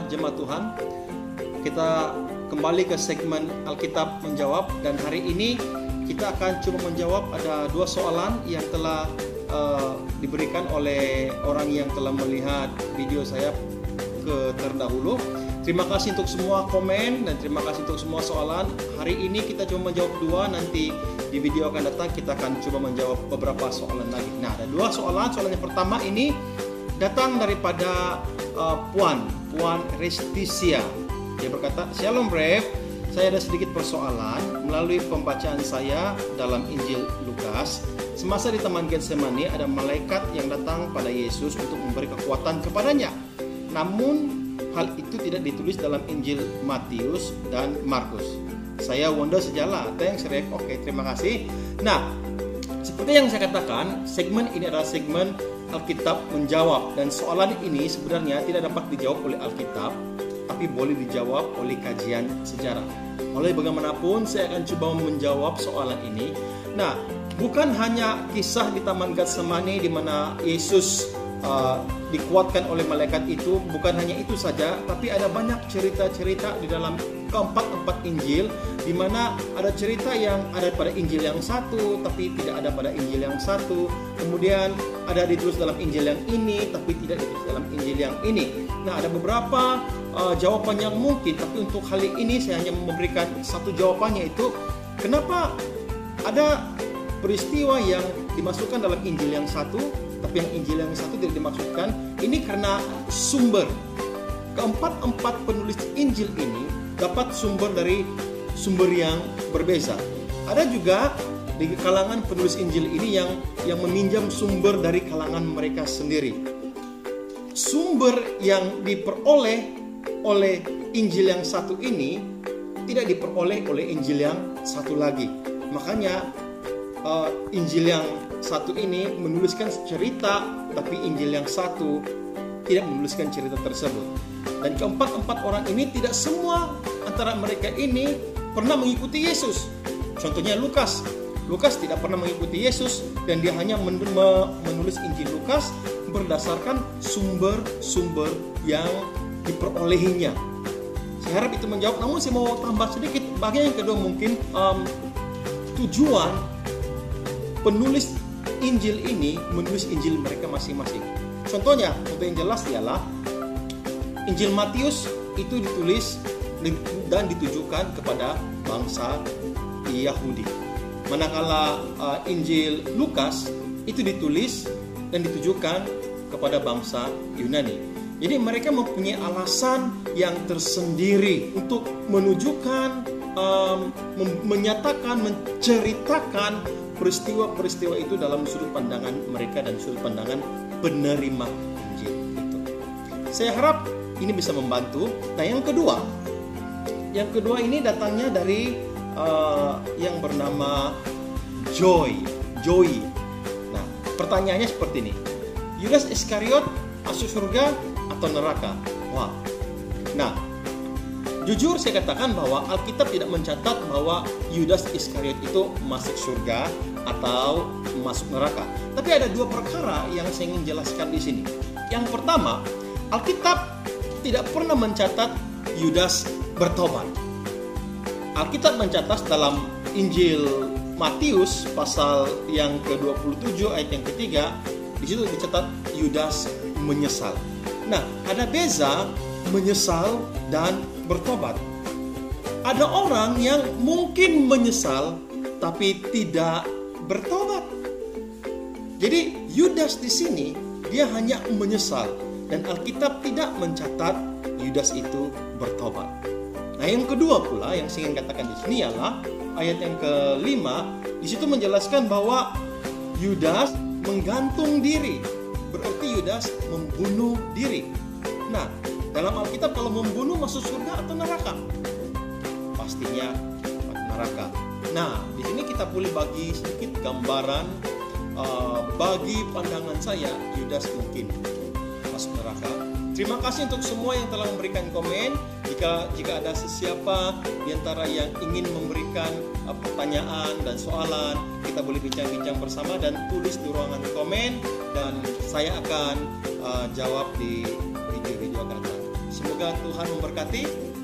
jemaat Tuhan. Kita kembali ke segmen Alkitab Menjawab, dan hari ini kita akan coba menjawab ada 2 soalan yang telah diberikan oleh orang yang telah melihat video saya terdahulu. Terima kasih untuk semua komen dan terima kasih untuk semua soalan. Hari ini kita coba menjawab 2, nanti di video akan datang kita akan coba menjawab beberapa soalan lagi. Nah, ada 2 soalan. Soalan yang pertama ini datang daripada Puan Restisia. Dia berkata, "Shalom Rev, saya ada sedikit persoalan melalui pembacaan saya dalam Injil Lukas. Semasa di Taman Getsemani ada malaikat yang datang pada Yesus untuk memberi kekuatan kepadanya. Namun hal itu tidak ditulis dalam Injil Matius dan Markus. Saya wonder sejala." Thanks Rev. Oke, terima kasih. Nah, seperti yang saya katakan, segmen ini adalah segmen Alkitab Menjawab, dan soalan ini sebenarnya tidak dapat dijawab oleh Alkitab, tapi boleh dijawab oleh kajian sejarah. Oleh bagaimanapun saya akan coba menjawab soalan ini. Nah, bukan hanya kisah di Taman Getsemani di mana Yesus dikuatkan oleh malaikat itu, bukan hanya itu saja, tapi ada banyak cerita-cerita di dalam keempat Injil, di mana ada cerita yang ada pada Injil yang satu tapi tidak ada pada Injil yang satu, kemudian ada ditulis dalam Injil yang ini tapi tidak ditulis dalam Injil yang ini. Nah, ada beberapa jawaban yang mungkin, tapi untuk hal ini saya hanya memberikan satu jawabannya, itu kenapa ada peristiwa yang dimasukkan dalam Injil yang satu tapi yang Injil yang satu tidak dimaksudkan. Ini karena sumber. Keempat penulis Injil ini dapat sumber dari sumber yang berbeza. Ada juga di kalangan penulis Injil ini yang meminjam sumber dari kalangan mereka sendiri. Sumber yang diperoleh oleh Injil yang satu ini tidak diperoleh oleh Injil yang satu lagi. Makanya Injil yang satu ini menuliskan cerita, tapi Injil yang satu tidak menuliskan cerita tersebut. Dan keempat orang ini tidak semua antara mereka ini pernah mengikuti Yesus. Contohnya Lukas tidak pernah mengikuti Yesus, dan dia hanya menulis Injil Lukas berdasarkan sumber-sumber yang diperolehinya. Saya harap itu menjawab. Namun saya mau tambah sedikit. Bagian yang kedua mungkin tujuan penulis Injil ini menulis Injil mereka masing-masing. Contoh yang jelas ialah Injil Matius itu ditulis dan ditujukan kepada bangsa Yahudi. Manakala Injil Lukas itu ditulis dan ditujukan kepada bangsa Yunani. Jadi mereka mempunyai alasan yang tersendiri untuk menunjukkan, menyatakan, menceritakan peristiwa-peristiwa itu dalam sudut pandangan mereka dan sudut pandangan penerima Injil itu. Saya harap ini bisa membantu. Nah, yang kedua ini datangnya dari yang bernama Joy. Nah, pertanyaannya seperti ini. Yudas Iskariot masuk surga atau neraka? Wah. Nah, jujur saya katakan bahwa Alkitab tidak mencatat bahwa Yudas Iskariot itu masuk surga atau masuk neraka. Tapi ada 2 perkara yang saya ingin jelaskan di sini. Yang pertama, Alkitab tidak pernah mencatat Yudas bertobat. Alkitab mencatat dalam Injil Matius pasal yang ke-27 ayat yang ketiga, di situ dicatat Yudas menyesal. Nah, ada beza menyesal dan bertobat. Ada orang yang mungkin menyesal tapi tidak bertobat. Jadi Yudas di sini dia hanya menyesal, dan Alkitab tidak mencatat Yudas itu bertobat. Nah, yang kedua pula yang saya ingin katakan di sini ialah ayat yang ke-5. Di situ menjelaskan bahwa Yudas menggantung diri. Berarti Yudas membunuh diri. Nah, dalam Alkitab kalau membunuh masuk surga atau neraka? Pastinya neraka. Nah, di sini kita boleh bagi sedikit gambaran. Bagi pandangan saya, Yudas mungkin masuk neraka. Terima kasih untuk semua yang telah memberikan komen. Jika ada sesiapa di antara yang ingin memberikan pertanyaan dan soalan, kita boleh bincang-bincang bersama dan tulis di ruangan komen, dan saya akan jawab di video-video akan datang. Semoga Semoga Tuhan memberkati.